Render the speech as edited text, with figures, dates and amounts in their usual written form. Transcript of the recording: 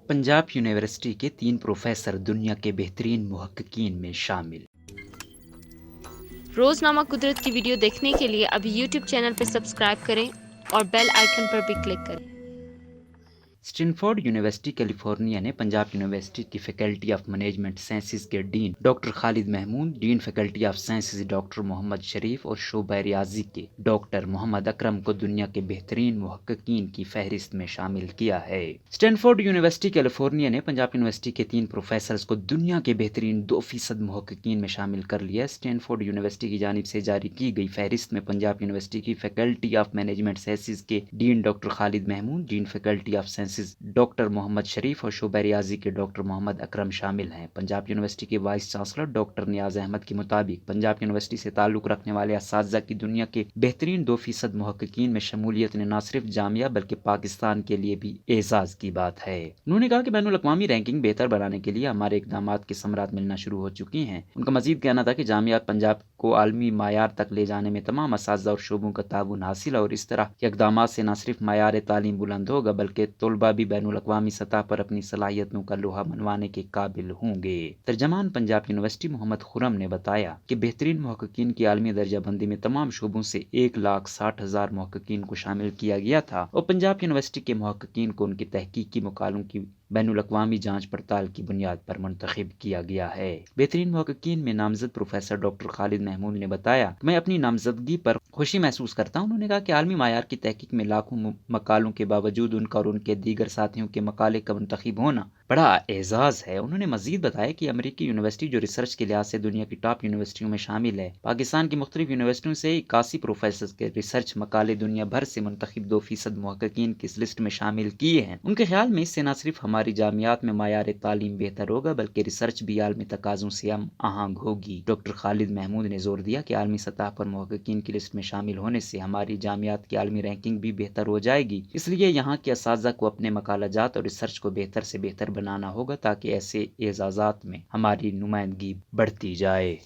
Punjab university के 3 professor दुनिया के बेहतरीन मुहक्किकीन में शामिल। रोजनामा कुदरत की वीडियो देखने के लिए अभी यूट्यूब चैनल पर सब्सक्राइब करें और बेल आइकन पर भी क्लिक करें। स्टैनफोर्ड यूनिवर्सिटी कैलिफोर्निया ने पंजाब यूनिवर्सिटी की फैकल्टी ऑफ मैनेजमेंट साइंसेज के dean doctor Khalid Mahmood, dean faculty of sciences doctor Mohammad Sharif और शोबा रियाजी के डॉक्टर मोहम्मद अकरम को दुनिया के बेहतरीन मुहक्किकीन की फहरिस्त में शामिल किया है। स्टैनफोर्ड यूनिवर्सिटी कैलिफोर्निया ने पंजाब यूनिवर्सिटी के 3 प्रोफेसर्स को दुनिया के बेहतरीन 2% मुहक्किकीन में शामिल कर लिया। स्टैनफोर्ड यूनिवर्सिटी की जानिब से जारी की गई फहरिस्त में पंजाब यूनिवर्सिटी की फैकल्टी ऑफ मैनेजमेंट साइंसेज के dean doctor Khalid Mahmood, dean faculty of sciences doctor Mohammad Sharif और शोबा रियाजी के डॉक्टर मोहम्मद अकरम शामिल हैं। पंजाब यूनिवर्सिटी के vice chancellor doctor Niaz Ahmed के मुताबिक पंजाब यूनिवर्सिटी से ताल्लुक रखने वाले असातिज़ा की दुनिया के बेहतरीन 2% मुहक्किकीन में शमूलियत ने न सिर्फ जामिया बल्कि पाकिस्तान के लिए भी एजाज की बात है। उन्होंने कहा कि बैनुल अक़वामी रैंकिंग बेहतर बनाने के लिए हमारे इक़दामात के समरात मिलना शुरू हो चुकी हैं। उनका मजीद कहना था कि जामिया पंजाब को आलमी मायार तक ले जाने में तमाम असातिज़ा और शोबों का ताउन हासिल है और इस तरह के इक़दामात से न सिर्फ मायार तालीम बुलंद होगा बल्कि तलबा भी बैनुल अक़वामी सतह पर अपनी सलाहियतों का लोहा मनवाने के काबिल होंगे। तर्जमान पंजाब यूनिवर्सिटी मोहम्मद खुरम ने बताया कि बेहतरीन मुहक्किकीन की आलमी दर्जाबंदी में तमाम शोबों से 1,60,000 मुहक्किकीन को शामिल किया गया था और पंजाब यूनिवर्सिटी के मुहक्किकीन को उनकी तहकीकी मकालों की बैनुल अक़वामी जांच पड़ताल की बुनियाद पर मुंतखब किया गया है। बेहतरीन मुहक्किकीन में नामजद प्रोफेसर डॉक्टर खालिद महमूद ने बताया, मैं अपनी नामजदगी पर खुशी महसूस करता हूँ। उन्होंने कहा कि आलमी मायार की तहकीक में लाखों मकालों के बावजूद उनका और उनके दीगर साथियों के मकाले का मुंतखब होना बड़ा एजाज है। उन्होंने मजीद बताया कि अमेरिकी यूनिवर्सिटी जो रिसर्च के लिहाज से दुनिया की टॉप यूनिवर्सिटियों में शामिल है, पाकिस्तान की मुख्तलिफ यूनिवर्सिटियों से 81 प्रोफेसर के रिसर्च मकाले दुनिया भर से मुंतखब 2% मुहक्किकीन की इस लिस्ट में शामिल किए हैं। उनके ख्याल में इससे न सिर्फ हमारी जामियात में मायार तालीम बेहतर होगा बल्कि रिसर्च भी आलमी तकाज़ों से हम आहंग होगी। डॉक्टर खालिद महमूद ने जोर दिया कि आलमी सतह पर मुहक्किकीन की लिस्ट में शामिल होने से हमारी जामियात की आलमी रैंकिंग भी बेहतर हो जाएगी, इसलिए यहाँ के असातिज़ा को अपने मकालाजात और रिसर्च को बेहतर से बेहतर बनाना होगा ताकि ऐसे एजाज़ात में हमारी नुमाइंदगी बढ़ती जाए।